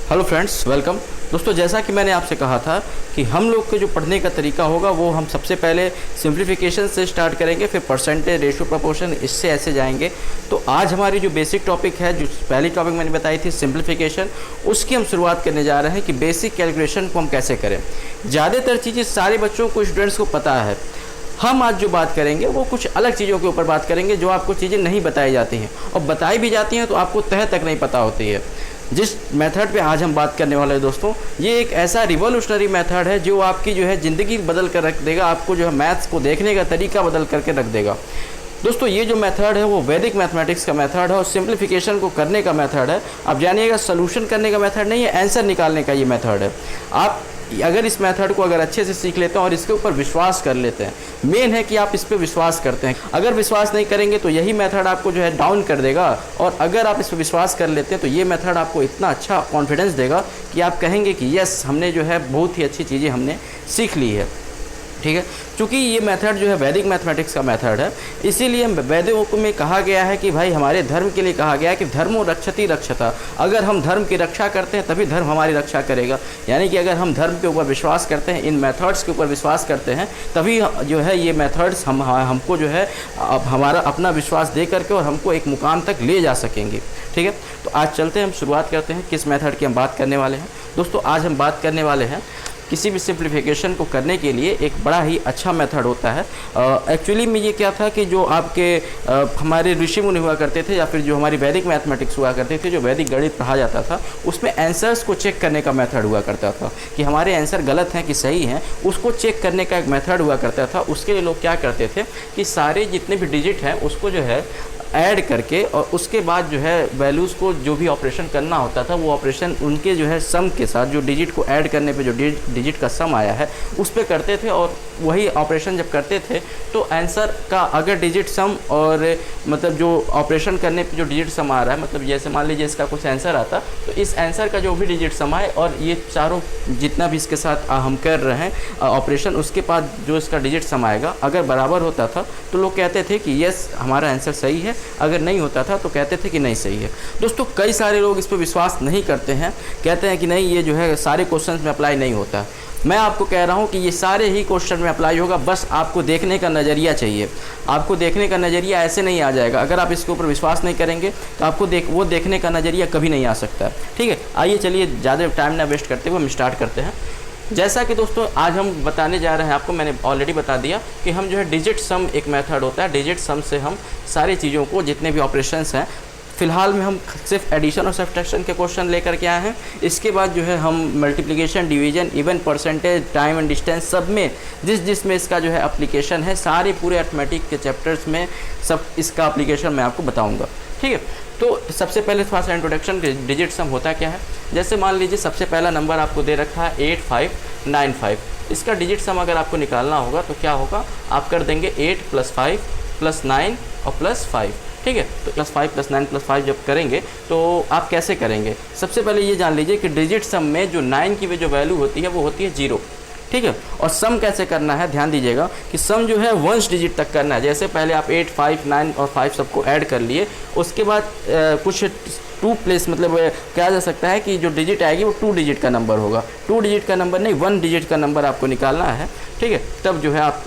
Hello friends, welcome. दोस्तों, जैसा कि मैंने आपसे कहा था कि हम लोग के जो पढ़ने का तरीका होगा वो हम सबसे पहले सिंप्लीफिकेशन से स्टार्ट करेंगे, फिर परसेंटेज, रेशियो, प्रोपोर्शन, इससे ऐसे जाएंगे। तो आज हमारी जो बेसिक टॉपिक है, जो पहली टॉपिक मैंने बताई थी सिंप्लीफिकेशन, उसकी हम शुरुआत करने जा रहे हैं कि बेसिक कैलकुलेशन को हम कैसे करें। ज़्यादातर चीज़ें सारे बच्चों को, स्टूडेंट्स को पता है। हम आज जो बात करेंगे वो कुछ अलग चीज़ों के ऊपर बात करेंगे जो आपको चीज़ें नहीं बताई जाती हैं, और बताई भी जाती हैं तो आपको तह तक नहीं पता होती है। जिस मेथड पे आज हम बात करने वाले हैं दोस्तों, ये एक ऐसा रिवॉल्यूशनरी मेथड है जो आपकी जो है ज़िंदगी बदल कर रख देगा। आपको जो है मैथ्स को देखने का तरीका बदल करके रख देगा। दोस्तों, ये जो मेथड है वो वैदिक मैथमेटिक्स का मेथड है और सिंप्लीफिकेशन को करने का मेथड है। आप जानिएगा, सोल्यूशन करने का मेथड नहीं है, आंसर निकालने का ये मेथड है। आप अगर इस मेथड को अगर अच्छे से सीख लेते हैं और इसके ऊपर विश्वास कर लेते हैं, मेन है कि आप इस पर विश्वास करते हैं। अगर विश्वास नहीं करेंगे तो यही मेथड आपको जो है डाउन कर देगा, और अगर आप इस पर विश्वास कर लेते हैं तो ये मेथड आपको इतना अच्छा कॉन्फिडेंस देगा कि आप कहेंगे कि यस, हमने जो है बहुत ही अच्छी चीज़ें हमने सीख ली है। ठीक है, चूँकि ये मेथड जो है वैदिक मैथमेटिक्स का मेथड है, इसीलिए वेदों में कहा गया है कि भाई हमारे धर्म के लिए कहा गया है कि धर्मो रक्षति रक्षता। अगर हम धर्म की रक्षा करते हैं तभी धर्म हमारी रक्षा करेगा। यानी कि अगर हम धर्म के ऊपर विश्वास करते हैं, इन मेथड्स के ऊपर विश्वास करते हैं, तभी जो है ये मेथड्स हमको जो है हमारा अपना विश्वास दे करके और हमको एक मुकाम तक ले जा सकेंगे। ठीक है, तो आज चलते हैं, हम शुरुआत करते हैं किस मेथड की हम बात करने वाले हैं। दोस्तों, आज हम बात करने वाले हैं किसी भी सिंप्लीफिकेशन को करने के लिए एक बड़ा ही अच्छा मेथड होता है। एक्चुअली में ये क्या था कि जो आपके हमारे ऋषि मुनि हुआ करते थे, या फिर जो हमारी वैदिक मैथमेटिक्स हुआ करते थे, जो वैदिक गणित पढ़ा जाता था, उसमें आंसर्स को चेक करने का मेथड हुआ करता था कि हमारे आंसर गलत हैं कि सही हैं, उसको चेक करने का एक मेथड हुआ करता था। उसके लिए लोग क्या करते थे कि सारे जितने भी डिजिट हैं उसको जो है ऐड करके, और उसके बाद जो है वैल्यूज़ को जो भी ऑपरेशन करना होता था वो ऑपरेशन उनके जो है सम के साथ, जो डिजिट को ऐड करने पे जो डिजिट का सम आया है उस पे करते थे। और वही ऑपरेशन जब करते थे तो आंसर का अगर डिजिट सम और मतलब जो ऑपरेशन करने पे जो डिजिट सम आ रहा है, मतलब जैसे मान लीजिए इसका कुछ आंसर आता, तो इस आंसर का जो भी डिजिट सम आए और ये चारों जितना भी इसके साथ हम कर रहे हैं ऑपरेशन, उसके बाद जो इसका डिजिट सम आएगा अगर बराबर होता था तो लोग कहते थे कि यस, हमारा आंसर सही है। अगर नहीं होता था तो कहते थे कि नहीं सही है। दोस्तों, कई सारे लोग इस पर विश्वास नहीं करते हैं, कहते हैं कि नहीं, ये जो है सारे क्वेश्चंस में अप्लाई नहीं होता। मैं आपको कह रहा हूँ कि ये सारे ही क्वेश्चन में अप्लाई होगा, बस आपको देखने का नज़रिया चाहिए। आपको देखने का नज़रिया ऐसे नहीं आ जाएगा। अगर आप इसके ऊपर विश्वास नहीं करेंगे तो आपको वो देखने का नज़रिया कभी नहीं आ सकता। ठीक है, आइए चलिए ज़्यादा टाइम ना वेस्ट करते हुए हम स्टार्ट करते हैं। जैसा कि दोस्तों आज हम बताने जा रहे हैं आपको, मैंने ऑलरेडी बता दिया कि हम जो है डिजिट सम एक मेथड होता है, डिजिट सम से हम सारी चीज़ों को, जितने भी ऑपरेशंस हैं, फ़िलहाल में हम सिर्फ एडिशन और सब्ट्रैक्शन के क्वेश्चन लेकर के आए हैं। इसके बाद जो है हम multiplication, division, even, percentage, time and distance, सब में जिसमें इसका जो है एप्लीकेशन है, सारे पूरे अर्थमेटिक के चैप्टर्स में सब इसका एप्लीकेशन मैं आपको बताऊँगा। ठीक है, तो सबसे पहले थोड़ा सा इंट्रोडक्शन, डिजिट सम होता क्या है। जैसे मान लीजिए सबसे पहला नंबर आपको दे रखा है 8595। इसका डिजिट सम अगर आपको निकालना होगा तो क्या होगा, आप कर देंगे 8 + 5 + 9 और +5। ठीक है, तो +5 + 9 + 5 जब करेंगे तो आप कैसे करेंगे। सबसे पहले ये जान लीजिए कि डिजिट सम में जो 9 की जो वैल्यू होती है वो होती है 0। ठीक है, और सम कैसे करना है, ध्यान दीजिएगा कि सम जो है वंश डिजिट तक करना है। जैसे पहले आप 8, 5, 9 और 5 सबको ऐड कर लिए, उसके बाद कुछ 2 प्लेस, मतलब कहा जा सकता है कि जो डिजिट आएगी वो 2 डिजिट का नंबर होगा। 2 डिजिट का नंबर नहीं, 1 डिजिट का नंबर आपको निकालना है। ठीक है, तब जो है आप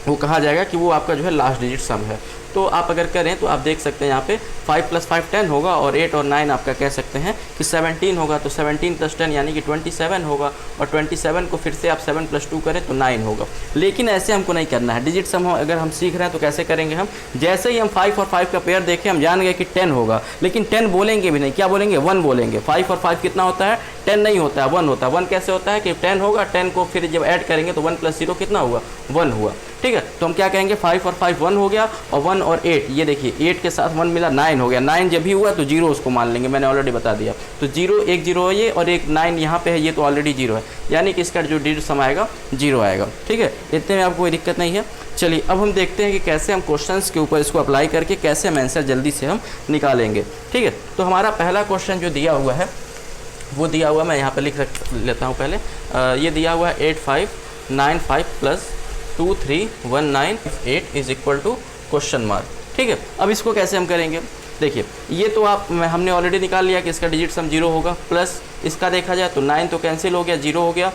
वो कहा जाएगा कि वो आपका जो है लास्ट डिजिट सम है। तो आप अगर करें तो आप देख सकते हैं यहाँ पे 5 + 5 10 होगा, और 8 और 9 आपका कह सकते हैं कि 17 होगा। तो 17 + 10 यानी कि 27 होगा, और 27 को फिर से आप 7 + 2 करें तो 9 होगा। लेकिन ऐसे हमको नहीं करना है। डिजिट सम अगर हम सीख रहे हैं तो कैसे करेंगे हम, जैसे ही हम 5 और 5 का पेयर देखें हम जान गए कि 10 होगा, लेकिन 10 बोलेंगे भी नहीं, क्या बोलेंगे, 1 बोलेंगे। 5 और 5 कितना होता है, 10 नहीं होता है, 1 होता है। 1 कैसे होता है कि 10 होगा, 10 को फिर जब ऐड करेंगे तो 1 + 0 कितना हुआ, 1 हुआ। ठीक है, तो हम क्या कहेंगे, 5 और 5 1 हो गया, और 1 और 8, ये देखिए 8 के साथ 1 मिला, 9 हो गया। 9 जब भी हुआ तो 0 उसको मान लेंगे, मैंने ऑलरेडी बता दिया। तो 0, एक 0 है ये, और एक 9 यहाँ पे है, ये तो ऑलरेडी 0 है, यानी कि इसका जो डिजिट सम आएगा 0 आएगा। ठीक है, इतने में आपको कोई दिक्कत नहीं है। चलिए अब हम देखते हैं कि कैसे हम क्वेश्चंस के ऊपर इसको अप्लाई करके कैसे हम आंसर जल्दी से हम निकालेंगे। ठीक है, तो हमारा पहला क्वेश्चन जो दिया हुआ है वो दिया हुआ, मैं यहाँ पर लिख लेता हूँ पहले। ये दिया हुआ है 8595 + 2319 8 = क्वेश्चन मार्क। ठीक है, अब इसको कैसे हम करेंगे, देखिए ये तो हमने ऑलरेडी निकाल लिया कि इसका डिजिट सम 0 होगा, प्लस इसका देखा जाए तो 9 तो कैंसिल हो गया, 0 हो गया,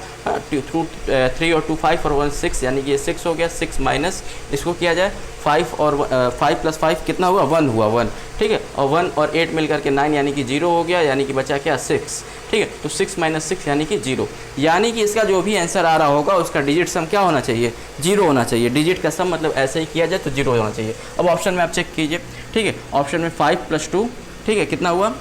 3 और 2 5 और 1 6 यानी कि ये 6 हो गया। 6 माइनस इसको किया जाए 5 और 5 प्लस 5 कितना हुआ 1 हुआ 1, ठीक है। और 1 और 8 मिल करके 9 यानी कि 0 हो गया, यानी कि बचा क्या 6, ठीक है। तो 6 माइनस 6 यानी कि 0, यानी कि इसका जो भी आंसर आ रहा होगा उसका डिजिट सम क्या होना चाहिए 0 होना चाहिए। डिजिट का सम मतलब ऐसे ही किया जाए तो 0 होना चाहिए। अब ऑप्शन में आप चेक कीजिए, ठीक है। ऑप्शन में 5 + 2, ठीक है, कितना हुआ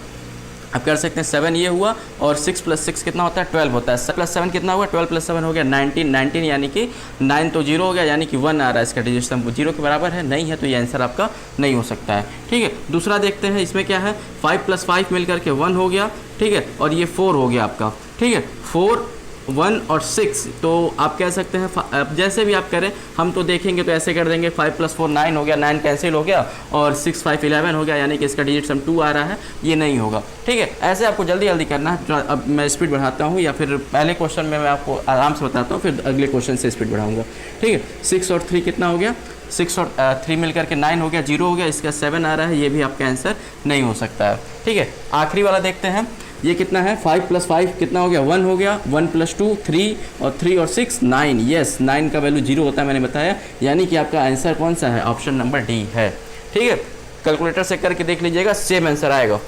आप कर सकते हैं 7 ये हुआ, और 6 + 6 कितना होता है 12 होता है। 7 + 7 कितना हुआ 12 + 7 हो गया 19, 19 यानी कि 9 तो 0 हो गया, यानी कि 1 आ रहा है इसका डिजिट सम, 0 के बराबर है नहीं है, तो ये आंसर आपका नहीं हो सकता है, ठीक है। दूसरा देखते हैं, इसमें क्या है 5 + 5 मिल करके 1 हो गया, ठीक है, और ये 4 हो गया आपका, ठीक है। 4 1 और 6 तो आप कह सकते हैं, अब जैसे भी आप करें हम तो देखेंगे तो ऐसे कर देंगे 5 + 4 9 हो गया, 9 कैंसिल हो गया, और 6 5 11 हो गया, यानी कि इसका डिजिट सम 2 आ रहा है, ये नहीं होगा, ठीक है। ऐसे आपको जल्दी जल्दी करना है। अब मैं स्पीड बढ़ाता हूँ, या फिर पहले क्वेश्चन में मैं आपको आराम से बताता हूँ, फिर अगले क्वेश्चन से स्पीड बढ़ाऊँगा, ठीक है। 6 और 3 कितना हो गया 6 और 3 मिल करके 9 हो गया, 0 हो गया, इसका 7 आ रहा है, ये भी आपका आंसर नहीं हो सकता है, ठीक है। आखिरी वाला देखते हैं, ये कितना है 5 + 5 कितना हो गया 1 हो गया, 1 + 2 3 और 3 और 6 9, यस 9 का वैल्यू 0 होता है मैंने बताया, यानी कि आपका आंसर कौन सा है ऑप्शन नंबर डी है, ठीक है। कैलकुलेटर से करके देख लीजिएगा, सेम आंसर आएगा।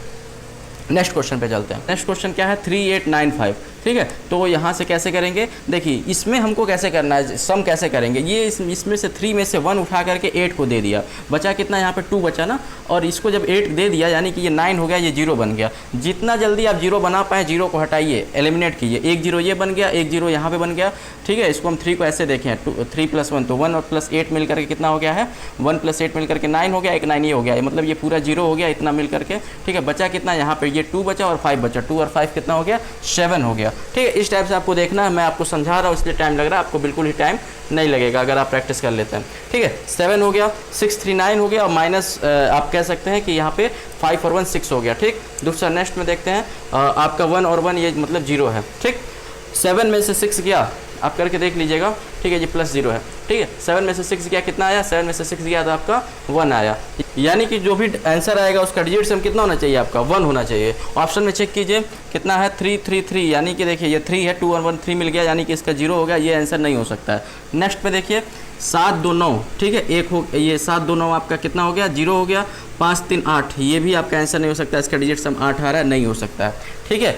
नेक्स्ट क्वेश्चन पे चलते हैं। नेक्स्ट क्वेश्चन क्या है 3895, ठीक है। तो यहाँ से कैसे करेंगे, देखिए इसमें हमको कैसे करना है, सम कैसे करेंगे, ये इसमें से 3 में से 1 उठा करके 8 को दे दिया, बचा कितना यहाँ पे 2 बचा ना, और इसको जब 8 दे दिया यानी कि ये 9 हो गया, ये 0 बन गया। जितना जल्दी आप 0 बना पाए 0 को हटाइए, एलिमिनेट कीजिए, 1 0 ये बन गया, 1 0 यहाँ पे बन गया, ठीक है। इसको हम 3 को ऐसे देखें 3 + 1 तो 1 और +8 मिल करके कितना हो गया है 1 + 8 मिल करके 9 हो गया, एक 9 ये हो गया, मतलब ये पूरा 0 हो गया, इतना मिल करके, ठीक है। बचा कितना यहाँ पे ये 2 बचा और 5 बचा, 2 और 5 कितना हो गया 7 हो गया, ठीक है। इस टाइप से आपको देखना है, मैं आपको समझा रहा हूँ इसलिए टाइम लग रहा है, आपको बिल्कुल ही टाइम नहीं लगेगा अगर आप प्रैक्टिस कर लेते हैं, ठीक है। 7 हो गया, 639 हो गया, और माइनस आप कह सकते हैं कि यहाँ पे 5 और 1 6 हो गया, ठीक। दूसरा नेक्स्ट में देखते हैं, आपका 1 और 1 ये मतलब 0 है, ठीक। 7 में से 6 गया, आप करके देख लीजिएगा, ठीक है, ये +0 है, ठीक है। 7 में से 6 गया कितना आया, 7 में से 6 गया तो आपका 1 आया, यानी कि जो भी आंसर आएगा उसका डिजिट सम कितना होना चाहिए आपका 1 होना चाहिए। ऑप्शन में चेक कीजिए कितना है 3 3 3, यानी कि देखिए ये 3 है, 2 और 1 3 मिल गया, यानी कि इसका 0 हो गया, ये आंसर नहीं हो सकता है। नेक्स्ट पे देखिए 7 2 9, ठीक है, एक हो ये 7 2 9 आपका कितना हो गया 0 हो गया, 5 3 8, ये भी आपका आंसर नहीं हो सकता, इसका डिजिट सम 8 आ रहा है, नहीं हो सकता है, ठीक है।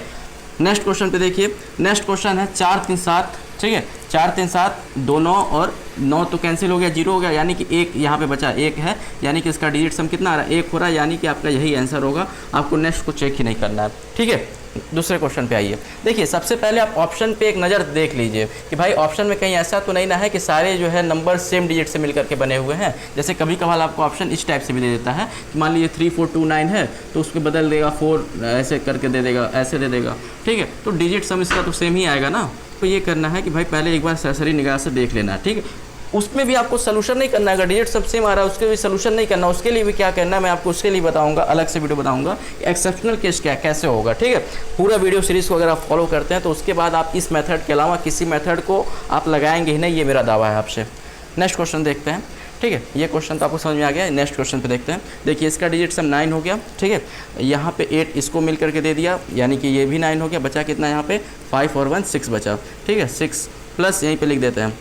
नेक्स्ट क्वेश्चन पे देखिए, नेक्स्ट क्वेश्चन है 4 3 7, ठीक है। 4 3 7 2 9 और 9 तो कैंसिल हो गया, 0 हो गया, यानी कि एक यहाँ पे बचा 1 है, यानी कि इसका डिजिट सम कितना आ रहा है 1 हो रहा है, यानी कि आपका यही आंसर होगा, आपको नेक्स्ट को चेक ही नहीं करना है, ठीक है। दूसरे क्वेश्चन पे आइए, देखिए सबसे पहले आप ऑप्शन पे एक नज़र देख लीजिए कि भाई ऑप्शन में कहीं ऐसा तो नहीं ना है कि सारे जो है नंबर सेम डिजिट से मिलकर के बने हुए हैं। जैसे कभी कभार आपको ऑप्शन इस टाइप से भी दे देता है कि मान लीजिए 3 4 2 9 है तो उसको बदल देगा 4 ऐसे करके दे देगा, ऐसे दे देगा, ठीक है। तो डिजिट सम इसका तो सेम ही आएगा ना, तो ये करना है कि भाई पहले एक बार सरसरी निगाह से देख लेना, ठीक है। उसमें भी आपको सोल्यूशन नहीं करना है, अगर डिजिट सब सेम आ रहा है उसके भी सोल्यूशन नहीं करना, उसके लिए भी क्या करना है मैं आपको उसके लिए बताऊंगा, अलग से वीडियो बताऊंगा एक्सेप्शनल केस क्या कैसे होगा, ठीक है। पूरा वीडियो सीरीज़ को अगर आप फॉलो करते हैं तो उसके बाद आप इस मेथड के अलावा किसी मेथड को आप लगाएंगे ही नहीं, ये मेरा दावा है आपसे। नेक्स्ट क्वेश्चन देखते हैं, ठीक है। ये क्वेश्चन तो आपको समझ में आ गया, नेक्स्ट क्वेश्चन पे देखते हैं। देखिए इसका डिजिट सम 9 हो गया, ठीक है। यहाँ पे 8 इसको मिल करके दे दिया, यानी कि ये भी 9 हो गया, बचा कितना यहाँ पे 5 और 1 6 बचा, ठीक है। 6 प्लस यहीं पे लिख देते हैं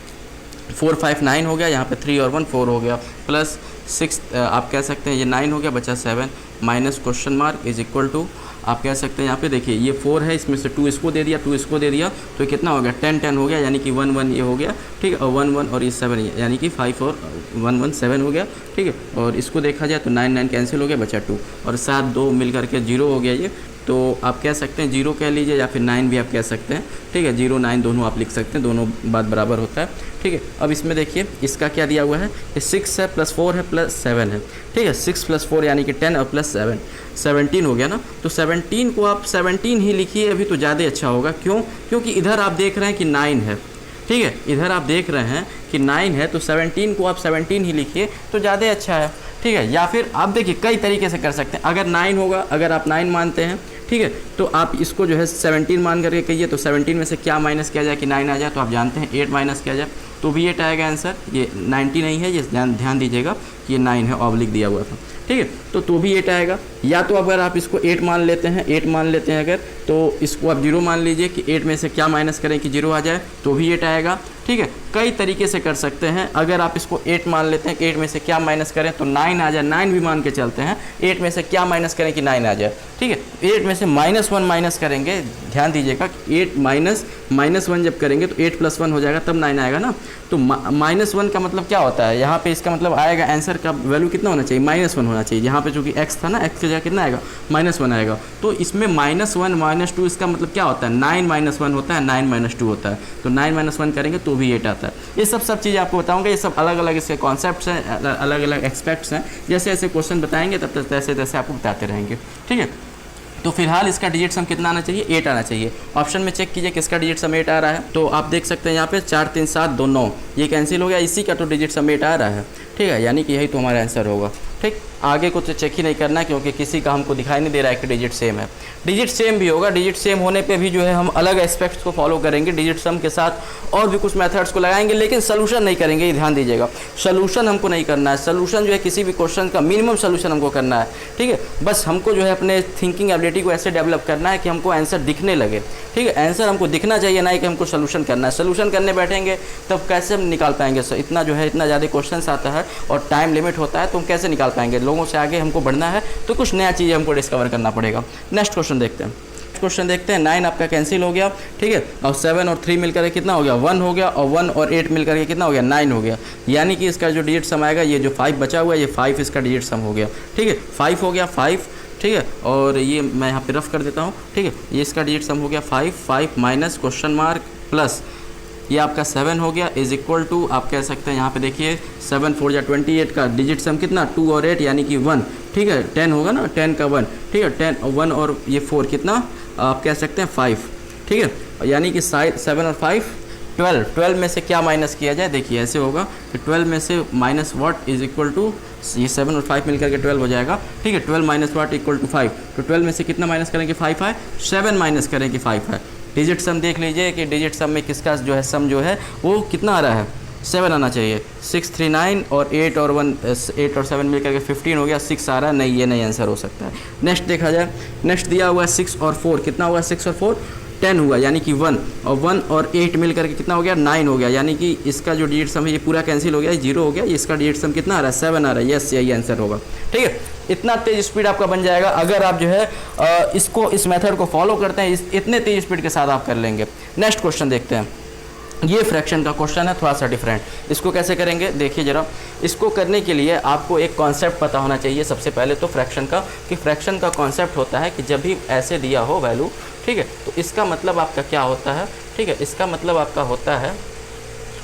4 5 9 हो गया, यहाँ पे 3 और 1 4 हो गया, प्लस 6 आप कह सकते हैं ये 9 हो गया, बचा 7 minus question mark is equal to आप कह सकते हैं यहाँ पे देखिए ये 4 है, इसमें से 2 इसको दे दिया 2 इसको दे दिया, तो कितना हो गया 10 10 हो गया, यानी कि 1 1 ये हो गया, ठीक है। और 1 1 और ये 7 यानी कि 5 और 1 1 7 हो गया, ठीक है। और इसको देखा जाए तो 9 9 कैंसिल हो गया, बचा 2 और 7 2 मिल करके 0 हो गया ये, तो आप कह सकते हैं 0 कह लीजिए या फिर 9 भी आप कह सकते हैं, ठीक है। 0 9 दोनों आप लिख सकते हैं, दोनों बात बराबर होता है, ठीक है। अब इसमें देखिए इसका क्या दिया हुआ है, ये 6 है प्लस 4 है प्लस 7 है, ठीक है। 6 + 4 यानी कि 10 और प्लस 7 17 हो गया ना, तो 17 को आप 17 ही लिखिए अभी तो ज़्यादा अच्छा होगा, क्यों, क्योंकि इधर आप देख रहे हैं कि 9 है, ठीक है। इधर आप देख रहे हैं कि 9 है तो 17 को आप 17 ही लिखिए तो ज़्यादा अच्छा है, ठीक है। या फिर आप देखिए कई तरीके से कर सकते हैं, अगर 9 होगा, अगर आप 9 मानते हैं, ठीक है, तो आप इसको जो है 17 मान करके कहिए, तो 17 में से क्या माइनस किया जाए कि 9 आ जाए, तो आप जानते हैं 8 माइनस किया जाए तो भी 8 आएगा आंसर, ये 90 नहीं है, ये ध्यान दीजिएगा कि ये 9 है, ऑब्लिक दिया हुआ था, ठीक है। तो भी 8 आएगा। या तो अगर आप इसको 8 मान लेते हैं, 8 मान लेते हैं अगर, तो इसको आप 0 मान लीजिए कि 8 में से क्या माइनस करें कि 0 आ जाए, तो भी 8 आएगा। ठीक है, कई तरीके से कर सकते हैं। अगर आप इसको 8 मान लेते हैं कि 8 में से क्या माइनस करें तो 9 आ जाए, 9 भी मान के चलते हैं, 8 में से क्या माइनस करें कि 9 आ जाए। ठीक है, 8 में से -1 माइनस करेंगे, ध्यान दीजिएगा कि 8 -1 जब करेंगे तो 8 + 1 हो जाएगा, तब 9 आएगा ना। तो -1 का मतलब क्या होता है, यहाँ पे इसका मतलब आएगा आंसर का वैल्यू कितना होना चाहिए, -1 होना चाहिए। यहाँ पे जो कि x था ना, x की जगह कितना आएगा, -1 आएगा। तो इसमें -1 -2 इसका मतलब क्या होता है, 9 - 1 होता है, 9 - 2 होता है। तो 9 - 1 करेंगे तो भी 8 आता है। ये सब चीज़ें आपको बताऊंगा, ये सब अलग अलग इसके कॉन्सेप्ट्स हैं, अलग अलग एक्सपेक्ट्स हैं। जैसे जैसे क्वेश्चन बताएंगे तब तक तैसे तैसे आपको बताते रहेंगे। ठीक है, तो फिलहाल इसका डिजिट सम कितना आना चाहिए, 8 आना चाहिए। ऑप्शन में चेक कीजिए किसका डिजिट सम 8 आ रहा है। तो आप देख सकते हैं यहाँ पे 4 3 7 2 9, ये कैंसिल हो गया, इसी का तो डिजिट सम 8 आ रहा है। ठीक है, यानी कि यही तो हमारा आंसर होगा। ठीक, आगे कुछ चेक ही नहीं करना है क्योंकि किसी का हमको दिखाई नहीं दे रहा है कि डिजिट सेम है। डिजिट सेम भी होगा, डिजिट सेम होने पे भी जो है हम अलग एस्पेक्ट्स को फॉलो करेंगे, डिजिट सम के साथ और भी कुछ मेथड्स को लगाएंगे, लेकिन सोल्यूशन नहीं करेंगे, ये ध्यान दीजिएगा। सोल्यूशन हमको नहीं करना है, सोल्यूशन जो है किसी भी क्वेश्चन का मिनिमम सोल्यूशन हमको करना है। ठीक है, बस हमको जो है अपने थिंकिंग एबिलिटी को ऐसे डेवलप करना है कि हमको आंसर दिखने लगे। ठीक है, आंसर हमको दिखना चाहिए, ना कि हमको सोल्यूशन करना है। सोल्यूशन करने बैठेंगे तब कैसे हम निकाल पाएंगे, इतना जो है इतना ज़्यादा क्वेश्चन आता है और टाइम लिमिट होता है, तो हम कैसे निकाल पाएंगे। लोगों से आगे हमको बढ़ना है तो कुछ नया चीज़ हमको डिस्कवर करना पड़ेगा। नेक्स्ट क्वेश्चन देखते हैं। क्वेश्चन देखते हैं, 9 आपका कैंसिल हो गया। ठीक है, और 7 और 3 मिलकर के कितना हो गया, 1 हो गया, और 1 और 8 मिलकर के कितना हो गया, 9 हो गया। यानी कि इसका जो डिजिट सम आएगा, ये जो 5 बचा हुआ है, ये 5 इसका डिजिट सम हो गया। ठीक है, 5 हो गया, 5। ठीक है, और ये मैं यहाँ पे रफ कर देता हूँ। ठीक है, ये इसका डिजिट सम हो गया 5 माइनस क्वेश्चन मार्क प्लस ये आपका 7 हो गया, इज इक्वल टू आप कह सकते हैं यहाँ पे देखिए 7 4 या 28 का डिजिट सम कितना, 2 और 8 यानी कि 1। ठीक है, 10 होगा ना, 10 का 1। ठीक है, 10 और 1 और ये 4 कितना आप कह सकते हैं 5। ठीक है, यानी कि 7 और 5 12 में से क्या माइनस किया जाए, देखिए ऐसे होगा कि 12 में से minus what is equal to ये 7 और 5 मिलकर के 12 हो जाएगा। ठीक है, 12 माइनस वाट इक्वल टू 5। तो 12 में से कितना माइनस करेंगे, 5 है, 7 माइनस करेंगे 5 है। डिजिट सम देख लीजिए कि डिजिट सम में किसका जो है सम जो है वो कितना आ रहा है, 7 आना चाहिए। 6 3 9 और 8 और 7 मिलकर के 15 हो गया, 6 आ रहा है, नहीं ये नहीं आंसर हो सकता है। नेक्स्ट देखा जाए, नेक्स्ट दिया हुआ है 6 और 4, कितना हुआ 6 और 4 10 हुआ, यानी कि 1 और 1 और 8 मिल करके कितना हो गया 9 हो गया, यानी कि इसका जो डिजिट सम है ये पूरा कैंसिल हो गया, 0 हो गया। इसका डिजिट सम कितना आ रहा है 7 आ रहा है, यस यही आंसर होगा। ठीक है, इतना तेज स्पीड आपका बन जाएगा अगर आप जो है इसको इस मेथड को फॉलो करते हैं, इतने तेज स्पीड के साथ आप कर लेंगे। नेक्स्ट क्वेश्चन देखते हैं, ये फ्रैक्शन का क्वेश्चन है, थोड़ा सा डिफरेंट। इसको कैसे करेंगे देखिए ज़रा। इसको करने के लिए आपको एक कॉन्सेप्ट पता होना चाहिए सबसे पहले तो फ्रैक्शन का, कि फ्रैक्शन का कॉन्सेप्ट होता है कि जब भी ऐसे दिया हो वैल्यू, ठीक है, तो इसका मतलब आपका क्या होता है। ठीक है, इसका मतलब आपका होता है,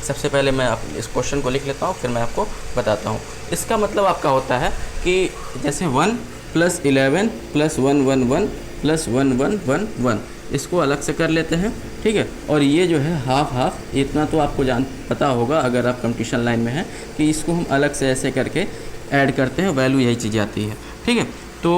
सबसे पहले मैं इस क्वेश्चन को लिख लेता हूँ फिर मैं आपको बताता हूँ। इसका मतलब आपका होता है कि जैसे 1 + 11 + 1 1 1 + 1 1 1 1, इसको अलग से कर लेते हैं। ठीक है, और ये जो है हाफ हाफ, इतना तो आपको पता होगा अगर आप कंपटीशन लाइन में हैं कि इसको हम अलग से ऐसे करके ऐड करते हैं, वैल्यू यही चीज़ आती है। ठीक है, तो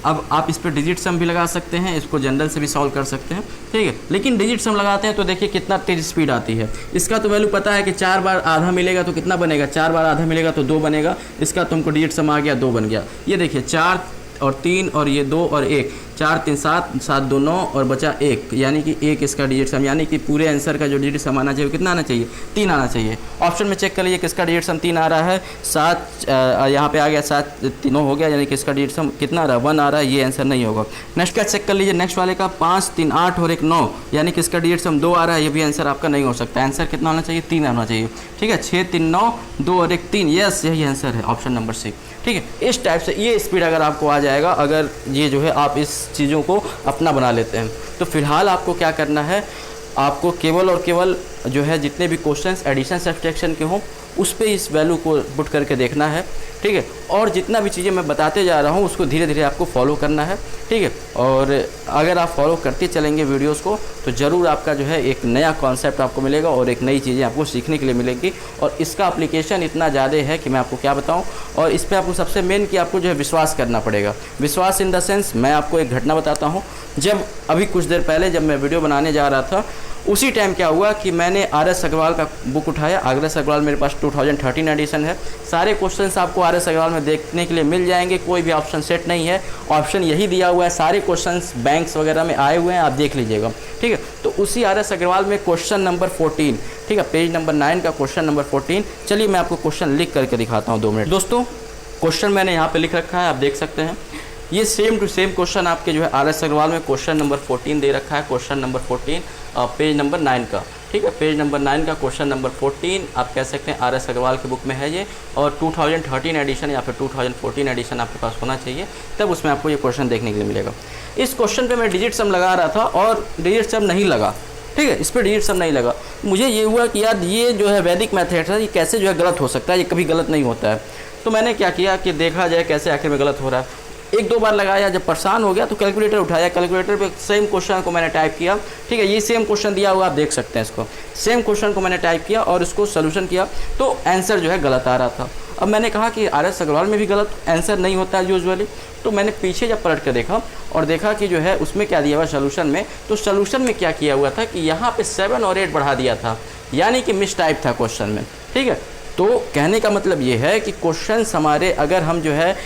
अब आप इस पर डिजिट सम भी लगा सकते हैं, इसको जनरल से भी सॉल्व कर सकते हैं। ठीक है, लेकिन डिजिट सम लगाते हैं तो देखिए कितना तेज स्पीड आती है। इसका तो वैल्यू पता है कि 4 बार आधा मिलेगा तो कितना बनेगा, 4 बार आधा मिलेगा तो 2 बनेगा। इसका तुमको डिजिट सम आ गया 2 बन गया। ये देखिए 4 और 3 और ये 2 और 1, 4 3 7 7 2 9 और बचा 1, यानी कि 1 इसका डिजिट सम, यानी कि पूरे आंसर का जो डिजिट सम आना चाहिए कितना आना चाहिए, 3 आना चाहिए। ऑप्शन में चेक कर लीजिए किसका डिजिट सम 3 आ रहा है, 7 यहाँ पे आ गया, 7 3 9 हो गया, यानी कि इसका डिजिट सम कितना आ रहा है 1 आ रहा है, ये आंसर नहीं होगा। नेक्स्ट का चेक कर लीजिए, नेक्स्ट वाले का 5 3 8 और 1 9, यानी कि इसका डिजिट सम 2 आ रहा है, ये भी आंसर आपका नहीं हो सकता। आंसर कितना होना चाहिए, 3 आना चाहिए। ठीक है, 6 3 9 2 और 1 3, यस यही आंसर है, ऑप्शन नंबर सी। ठीक है, इस टाइप से ये स्पीड अगर आपको आ जाएगा, अगर ये जो है आप इस चीज़ों को अपना बना लेते हैं, तो फिलहाल आपको क्या करना है, आपको केवल और केवल जो है जितने भी क्वेश्चंस एडिशन सब्ट्रैक्शन के हों उस पे इस वैल्यू को पुट करके देखना है। ठीक है, और जितना भी चीज़ें मैं बताते जा रहा हूँ उसको धीरे धीरे आपको फॉलो करना है। ठीक है, और अगर आप फॉलो करते चलेंगे वीडियोस को तो ज़रूर आपका जो है एक नया कॉन्सेप्ट आपको मिलेगा और एक नई चीज़ें आपको सीखने के लिए मिलेगी। और इसका एप्लीकेशन इतना ज़्यादा है कि मैं आपको क्या बताऊँ, और इस पर आपको सबसे मेन कि आपको जो है विश्वास करना पड़ेगा। विश्वास इन द सेंस, मैं आपको एक घटना बताता हूँ। जब अभी कुछ देर पहले जब मैं वीडियो बनाने जा रहा था, उसी टाइम क्या हुआ कि मैंने RS अग्रवाल का बुक उठाया। RS अग्रवाल मेरे पास 2013 एडिशन है। सारे क्वेश्चंस आपको RS अग्रवाल में देखने के लिए मिल जाएंगे, कोई भी ऑप्शन सेट नहीं है, ऑप्शन यही दिया हुआ है, सारे क्वेश्चंस बैंक्स वगैरह में आए हुए हैं, आप देख लीजिएगा। ठीक है, तो उसी RS अग्रवाल में क्वेश्चन नंबर 14, ठीक है, पेज नंबर 9 का क्वेश्चन नंबर 14। चलिए मैं आपको क्वेश्चन लिख करके दिखाता हूँ 2 मिनट। दोस्तों क्वेश्चन मैंने यहाँ पे लिख रखा है, आप देख सकते हैं। ये सेम टू सेम क्वेश्चन आपके जो है RS अग्रवाल में क्वेश्चन नंबर 14 दे रखा है, क्वेश्चन नंबर 14 पेज नंबर 9 का। ठीक है, पेज नंबर 9 का क्वेश्चन नंबर 14 आप कह सकते हैं RS अग्रवाल की बुक में है ये, और 2013 एडिशन या फिर 2014 एडिशन आपके पास होना चाहिए, तब उसमें आपको ये क्वेश्चन देखने के लिए मिलेगा। इस क्वेश्चन पे मैं डिजिट सम लगा रहा था और डिजिट सम नहीं लगा। ठीक है, इस पर डिजिट सम नहीं लगा। मुझे ये हुआ कि यार ये जो है वैदिक मैथड है, ये कैसे जो है गलत हो सकता है, ये कभी गलत नहीं होता है। तो मैंने क्या किया कि देखा जाए कैसे आखिर में गलत हो रहा है। 1-2 बार लगाया, जब परेशान हो गया तो कैलकुलेटर उठाया, कैलकुलेटर पे सेम क्वेश्चन को मैंने टाइप किया। ठीक है, ये सेम क्वेश्चन दिया हुआ, आप देख सकते हैं इसको, सेम क्वेश्चन को मैंने टाइप किया और उसको सोल्यूशन किया, तो आंसर जो है गलत आ रहा था। अब मैंने कहा कि RS अग्रवाल में भी गलत आंसर नहीं होता है यूजुअली, तो मैंने पीछे जब पलट कर देखा और देखा कि जो है उसमें क्या दिया हुआ सोल्यूशन में, तो सोल्यूशन में क्या किया हुआ था कि यहाँ पे 7 और 8 बढ़ा दिया था, यानी कि मिस टाइप था क्वेश्चन में। ठीक है, तो कहने का मतलब ये है कि क्वेश्चन हमारे, अगर हम जो है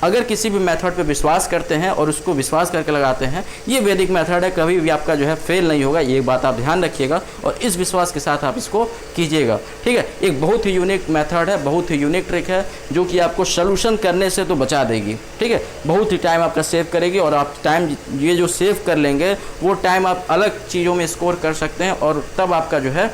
अगर किसी भी मेथड पे विश्वास करते हैं और उसको विश्वास करके लगाते हैं, ये वैदिक मेथड है, कभी भी आपका जो है फेल नहीं होगा, ये बात आप ध्यान रखिएगा और इस विश्वास के साथ आप इसको कीजिएगा। ठीक है, एक बहुत ही यूनिक मेथड है, बहुत ही यूनिक ट्रिक है, जो कि आपको सोल्यूशन करने से तो बचा देगी। ठीक है, बहुत ही टाइम आपका सेव करेगी और आप टाइम ये जो सेव कर लेंगे वो टाइम आप अलग चीज़ों में स्कोर कर सकते हैं और तब आपका जो है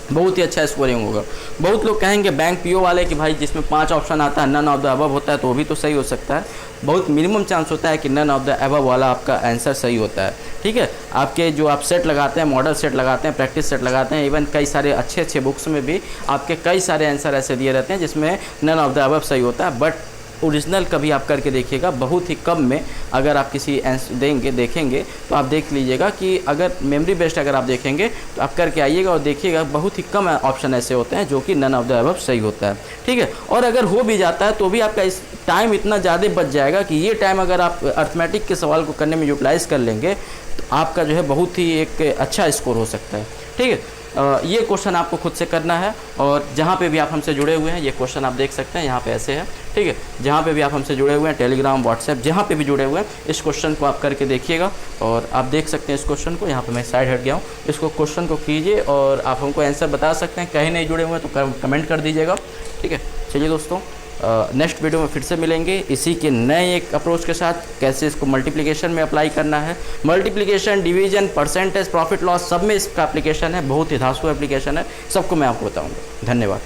बहुत ही अच्छा स्कोरिंग होगा। बहुत लोग कहेंगे बैंक पीओ वाले कि भाई जिसमें 5 ऑप्शन आता है, नन ऑफ द अबव होता है, तो वो भी तो सही हो सकता है। बहुत मिनिमम चांस होता है कि नन ऑफ द अबव वाला आपका आंसर सही होता है। ठीक है, आपके जो आप सेट लगाते हैं, मॉडल सेट लगाते हैं, प्रैक्टिस सेट लगाते हैं, इवन कई सारे अच्छे बुक्स में भी आपके कई सारे आंसर ऐसे दिए रहते हैं जिसमें नन ऑफ द अबव सही होता है। बट ओरिजिनल कभी आप करके देखिएगा, बहुत ही कम में अगर आप किसी देखेंगे तो आप देख लीजिएगा कि अगर मेमोरी बेस्ड अगर आप देखेंगे तो आप करके आइएगा और देखिएगा बहुत ही कम ऑप्शन ऐसे होते हैं जो कि नन ऑफ द अबव सही होता है। ठीक है, और अगर हो भी जाता है तो भी आपका इस टाइम इतना ज़्यादा बच जाएगा कि ये टाइम अगर आप अर्थमेटिक के सवाल को करने में यूटिलाइज़ कर लेंगे तो आपका जो है बहुत ही एक अच्छा स्कोर हो सकता है। ठीक है, ये क्वेश्चन आपको खुद से करना है और जहाँ पे भी आप हमसे जुड़े हुए हैं, ये क्वेश्चन आप देख सकते हैं यहाँ पे ऐसे है। ठीक है, जहाँ पे भी आप हमसे जुड़े हुए हैं, टेलीग्राम, व्हाट्सएप, जहाँ पे भी जुड़े हुए हैं, इस क्वेश्चन को आप करके देखिएगा और आप देख सकते हैं इस क्वेश्चन को। यहाँ पे मैं साइड हट गया हूँ, इसको क्वेश्चन को कीजिए और आप हमको आंसर बता सकते हैं। कहीं नहीं जुड़े हुए हैं तो कमेंट कर दीजिएगा। ठीक है, चलिए दोस्तों, नेक्स्ट वीडियो में फिर से मिलेंगे इसी के नए एक अप्रोच के साथ, कैसे इसको मल्टीप्लिकेशन में अप्लाई करना है। Multiplication, division, percentage, profit loss, सब में इसका एप्लीकेशन है, बहुत ही धांसू एप्लीकेशन है, सबको मैं आपको बताऊंगा। धन्यवाद।